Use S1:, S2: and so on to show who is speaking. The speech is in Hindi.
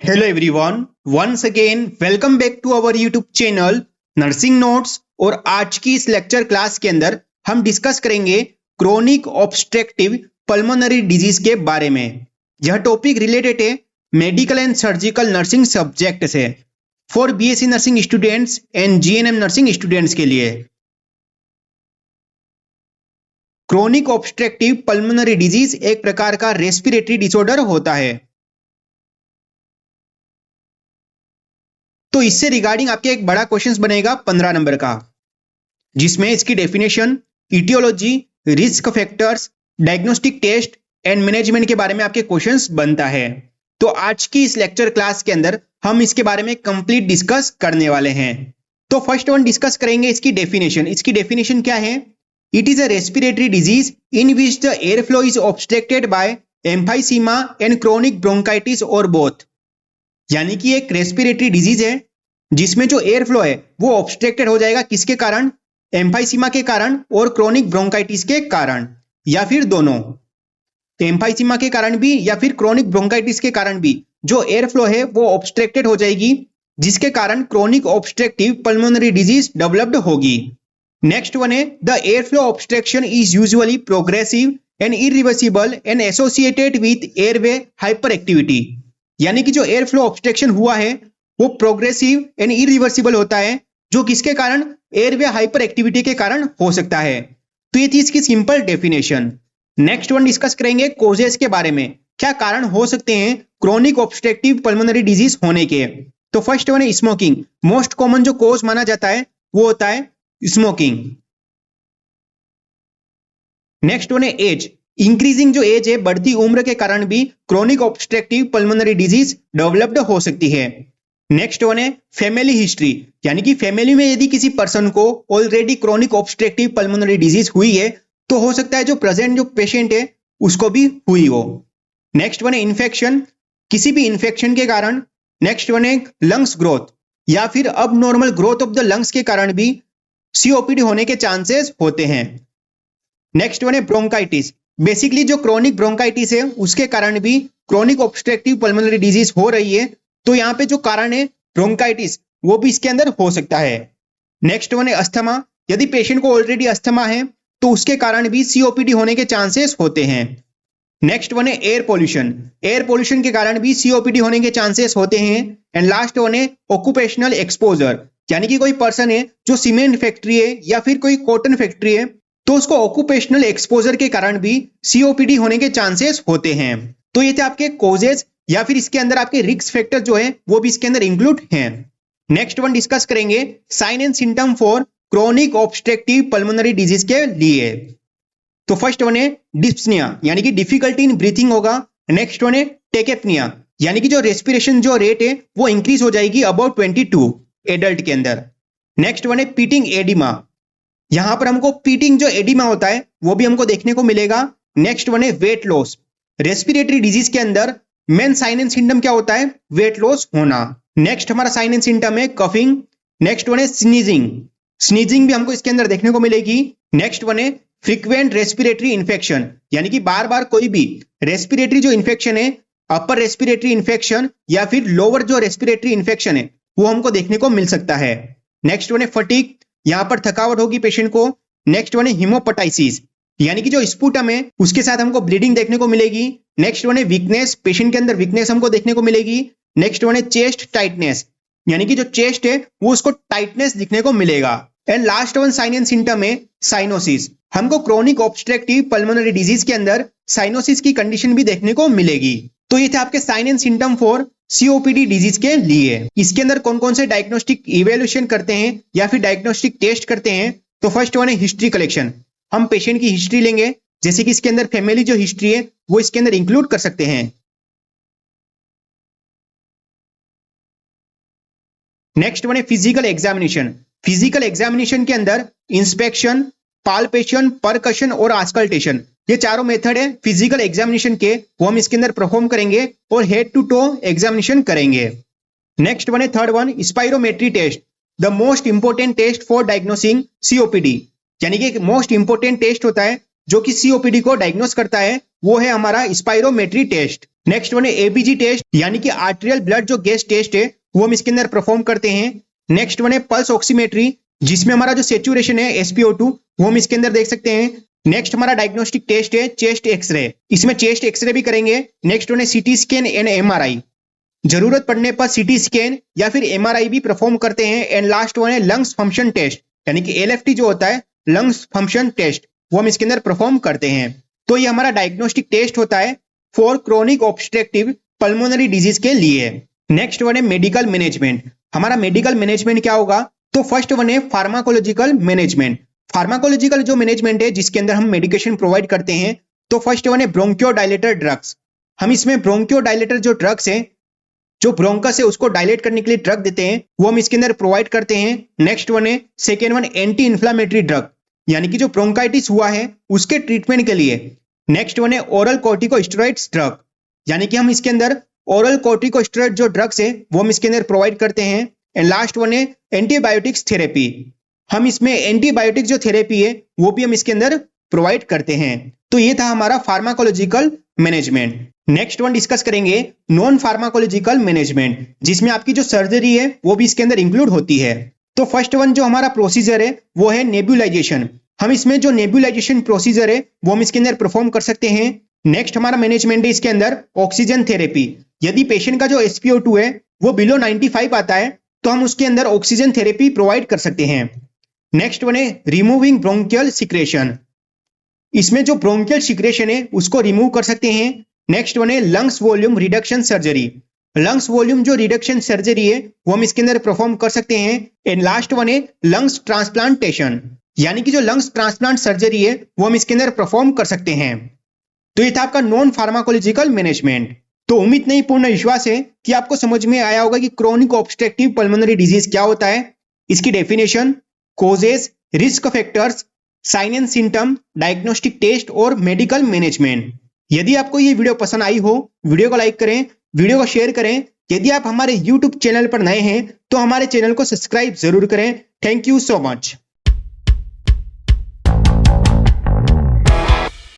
S1: Hello everyone, once again welcome back to our YouTube channel nursing notes. और आज की इस लेक्चर क्लास के अंदर हम डिस्कस करेंगे क्रोनिक ऑब्स्ट्रक्टिव पल्मोनरी डिजीज के बारे में। यह टॉपिक रिलेटेड है medical and surgical nursing subject से for BSc nursing students and GNM nursing students के लिए। क्रोनिक ऑब्स्ट्रक्टिव पल्मोनरी डिजीज एक प्रकार का रेस्पिरेटरी डिसऑर्डर होता है। तो इससे रिगार्डिंग आपके एक बड़ा क्वेश्चंस बनेगा 15 नंबर का, जिसमें इसकी definition, aetiology, risk factors, diagnostic test and management के बारे में आपके क्वेश्चंस बनता है। तो आज की इस लेक्चर क्लास के अंदर हम इसके बारे में कंप्लीट डिस्कस करने वाले हैं। तो फर्स्ट वन डिस्कस करेंगे इसकी डेफिनेशन। इसकी डेफिनेशन क्या है? It is a respiratory disease in which the air flow is obstructed by emphysema and chronic bronchitis और बोथ। यानी कि एक रेस्पिरेटरी डिजीज है जिसमें जो एयर फ्लो है वो ऑब्स्ट्रक्टेड हो जाएगा। किसके कारण? एम्फाइसीमा के कारण और क्रोनिक ब्रोंकाइटिस के कारण, या फिर दोनों। एम्फाइसीमा के कारण भी या फिर क्रोनिक ब्रोंकाइटिस के कारण भी जो एयर फ्लो है वो ऑब्स्ट्रक्टेड हो जाएगी, जिसके कारण chronic obstructive pulmonary disease developed होगी। नेक्स्ट वन है the air flow obstruction is usually progressive and irreversible and associated with airway hyper activity. यानी कि जो एयर फ्लो ऑब्स्ट्रक्शन हुआ है वो प्रोग्रेसिव एंड इरिवर्सिबल होता है, जो किसके कारण? एयरवे हाइपर एक्टिविटी के कारण हो सकता है। तो ये थी इसकी simple definition. Next one discuss करेंगे कोजेस के बारे में। क्या कारण हो सकते हैं क्रोनिक ऑब्स्ट्रक्टिव पल्मोनरी डिजीज होने के? तो फर्स्ट वन है स्मोकिंग। मोस्ट कॉमन जो कोज माना जाता है वो होता है स्मोकिंग। नेक्स्ट वन है एज। इंक्रीजिंग जो एज है, बढ़ती उम्र के कारण भी chronic obstructive pulmonary disease developed हो सकती है। नेक्स्ट वन है फैमिली हिस्ट्री। यानी कि फैमिली में यदि किसी पर्सन को already chronic obstructive pulmonary disease हुई है तो हो सकता है जो प्रेजेंट जो पेशेंट है उसको भी हुई हो। नेक्स्ट वन है इन्फेक्शन, किसी भी इन्फेक्शन के कारण। नेक्स्ट वन है लंग्स ग्रोथ, या फिर अब normal growth of the lungs के कारण भी सीओपीडी होने के चांसेस होते हैं। नेक्स्ट वन है ब्रोंकाइटिस। बेसिकली जो क्रोनिक ब्रोंकाइटिस है उसके कारण भी क्रोनिक ऑब्स्ट्रक्टिव पल्मोनरी डिजीज हो रही है, तो यहाँ पे जो कारण है ब्रोंकाइटिस वो भी इसके अंदर हो सकता है। नेक्स्ट वन है अस्थमा। यदि पेशेंट को ऑलरेडी अस्थमा है तो उसके कारण भी सीओपीडी होने के चांसेस होते हैं। नेक्स्ट वन है एयर पोल्यूशन। एयर पोल्यूशन के कारण भी सीओपीडी होने के चांसेस होते हैं। एंड लास्ट वन है ऑक्यूपेशनल एक्सपोजर। यानी कि कोई पर्सन है जो सीमेंट फैक्ट्री है या फिर कोई कॉटन फैक्ट्री है तो उसको ऑक्यूपेशनल एक्सपोजर के कारण भी सीओपीडी होने के चांसेस होते हैं। तो ये थे आपके कोजेस, या फिर इसके अंदर आपके रिस्क फैक्टर जो है वो भी इसके अंदर इंक्लूड हैं। नेक्स्ट वन डिस्कस करेंगे sign and symptom for chronic obstructive pulmonary disease के लिए। तो फर्स्ट वन है डिस्पनिया, यानी कि डिफिकल्टी इन ब्रीथिंग होगा। नेक्स्ट वन है टेकेपनिया, यानी कि जो रेस्पिरेशन जो रेट है वो इंक्रीज हो जाएगी अबाउट 22 एडल्ट के अंदर। नेक्स्ट वन है पीटिंग एडिमा। यहां पर हमको पीटिंग जो एडिमा होता है वो भी हमको देखने को मिलेगा। नेक्स्ट वन है वेट लॉस। रेस्पिरेटरी डिजीज के अंदर मेन साइन एंड सिम्टम क्या होता है? वेट लॉस होना। नेक्स्ट हमारा साइन एंड सिम्टम है कफिंग। नेक्स्ट वन है स्नीजिंग। स्नीजिंग भी हमको इसके अंदर देखने को मिलेगी। नेक्स्ट वन है फ्रीक्वेंट रेस्पिरेटरी इन्फेक्शन, यानी कि बार बार कोई भी रेस्पिरेटरी जो इन्फेक्शन है, अपर रेस्पिरेटरी इन्फेक्शन या फिर लोअर जो रेस्पिरेटरी इन्फेक्शन है वो हमको देखने को मिल सकता है। नेक्स्ट वन है फटीग, यहां पर थकावट होगी पेशेंट को। नेक्स्ट वन है हिमोपटाइसिस, यानी कि जो स्पुटम है उसके साथ हमको ब्लीडिंग देखने को मिलेगी। नेक्स्ट वन है वीकनेस, पेशेंट के अंदर वीकनेस हमको देखने को मिलेगी। नेक्स्ट वन है चेस्ट टाइटनेस, यानी कि जो चेस्ट है वो उसको टाइटनेस दिखने को मिलेगा। And last one sine and symptom है साइनोसिस। हमको क्रोनिक ऑब्स्ट्रक्टिव पल्मोनरी डिजीज के अंदर साइनोसिस की कंडीशन भी देखने को मिलेगी। तो ये थे आपके sign and symptom for COPD disease के लिए। इसके अंदर कौन कौन से डायग्नोस्टिक इवेल्युएशन करते हैं या फिर डायग्नोस्टिक टेस्ट करते हैं? तो फर्स्ट वन है हिस्ट्री कलेक्शन। हम पेशेंट की हिस्ट्री लेंगे, जैसे कि इसके अंदर फैमिली जो हिस्ट्री है वो इसके अंदर इंक्लूड कर सकते हैं। नेक्स्ट वन है फिजिकल एग्जामिनेशन। फिजिकल एग्जामिनेशन के अंदर इंस्पेक्शन, पाल्पेशन, परकशन और आस्कल्टेशन, ये चारों मेथड है फिजिकल एग्जामिनेशन के, वो हम इसके अंदर परफॉर्म करेंगे और हेड टू टो एग्जामिनेशन करेंगे। नेक्स्ट वन है third one spirometry test, the most important test for diagnosing COPD. यानी कि एक मोस्ट इंपोर्टेंट टेस्ट होता है जो कि सीओपीडी को डायग्नोस करता है, वो है हमारा स्पाइरोमेट्री टेस्ट। नेक्स्ट वन है एबीजी टेस्ट, यानी कि आर्टेरियल ब्लड जो गैस टेस्ट है वो हम इसके अंदर परफॉर्म करते हैं। नेक्स्ट वन है पल्स ऑक्सीमेट्री, जिसमें हमारा जो सेचुरेशन है SpO2 वो हम इसके अंदर देख सकते हैं। नेक्स्ट हमारा डायग्नोस्टिक टेस्ट है चेस्ट एक्सरे, इसमें चेस्ट एक्सरे भी करेंगे। नेक्स्ट वन है सीटी स्कैन एंड MRI, जरूरत पड़ने पर सीटी स्कैन या फिर MRI भी परफॉर्म करते हैं। एंड लास्ट वन है लंग्स फंक्शन टेस्ट, यानी कि LFT जो होता है लंग्स फंक्शन टेस्ट, वो हम इसके अंदर परफॉर्म करते हैं। तो ये हमारा डायग्नोस्टिक टेस्ट होता है for chronic obstructive pulmonary disease के लिए। नेक्स्ट वन है मेडिकल मैनेजमेंट। हमारा मेडिकल मैनेजमेंट क्या होगा? तो फर्स्ट वन है फार्माकोलॉजिकल मैनेजमेंट। फार्माकोलॉजिकल जो मैनेजमेंट है जिसके अंदर हम मेडिकेशन प्रोवाइड करते हैं, तो फर्स्ट वन है ब्रोंकियोडायलेटर ड्रग्स। हम इसमें ब्रोंकियोडायलेटर जो ड्रग्स है, जो ब्रोंकस है उसको डायलेट करने के लिए ड्रग देते हैं, वो हम इसके अंदर प्रोवाइड करते हैं। नेक्स्ट वन है second one anti inflammatory drug, यानी कि जो ब्रोंकाइटिस हुआ है उसके ट्रीटमेंट के लिए। नेक्स्ट वन है ओरल कॉर्टिकोस्टेरॉइड्स ड्रग, यानी कि हम इसके अंदर ओरल कॉर्टिकोस्टेरॉइड जो ड्रग्स है वो हम इसके अंदर प्रोवाइड करते हैं। एंड लास्ट वन है एंटीबायोटिक्स थेरेपी, हम इसमें एंटीबायोटिक जो थेरेपी है वो भी हम इसके अंदर प्रोवाइड करते हैं। तो ये था हमारा pharmacological management. Next one discuss करेंगे नॉन फार्माकोलॉजिकल मैनेजमेंट, जिसमें आपकी जो सर्जरी है वो भी इसके अंदर इंक्लूड होती है। तो फर्स्ट वन जो हमारा प्रोसीजर है वो है नेबुलाइजेशन। हम इसमें जो नेबुलाइजेशन प्रोसीजर है वो हम इसके अंदर परफॉर्म कर सकते हैं। नेक्स्ट हमारा मैनेजमेंट है इसके अंदर ऑक्सीजन थेरेपी। यदि पेशेंट का जो SpO2 है वो बिलो 95 आता है तो हम उसके अंदर ऑक्सीजन थेरेपी प्रोवाइड कर सकते हैं। नेक्स्ट वन है रिमूविंग ब्रोंकियल सिक्रेशन, इसमें जो ब्रोंकियल सिक्रेशन है उसको रिमूव कर सकते हैं। नेक्स्ट वन है lungs volume reduction surgery. Lungs volume जो रिडक्शन सर्जरी है वो हम इसके अंदर परफॉर्म कर सकते हैं। एंड लास्ट वन है लंग्स ट्रांसप्लांटेशन, यानी कि जो लंग्स ट्रांसप्लांट सर्जरी है वो हम इसके अंदर परफॉर्म कर सकते हैं। तो ये था आपका नॉन फार्माकोलॉजिकल मैनेजमेंट। तो उम्मीद नहीं, पूर्ण विश्वास है कि आपको समझ में आया होगा कि क्रोनिक ऑब्स्ट्रक्टिव पल्मोनरी डिजीज क्या होता है, इसकी definition, causes, risk factors, sign and symptom, diagnostic test और मेडिकल मैनेजमेंट। यदि आपको ये वीडियो पसंद आई हो, वीडियो को लाइक करें, वीडियो को शेयर करें। यदि आप हमारे YouTube चैनल पर नए हैं तो हमारे चैनल को सब्सक्राइब जरूर करें। Thank you so much.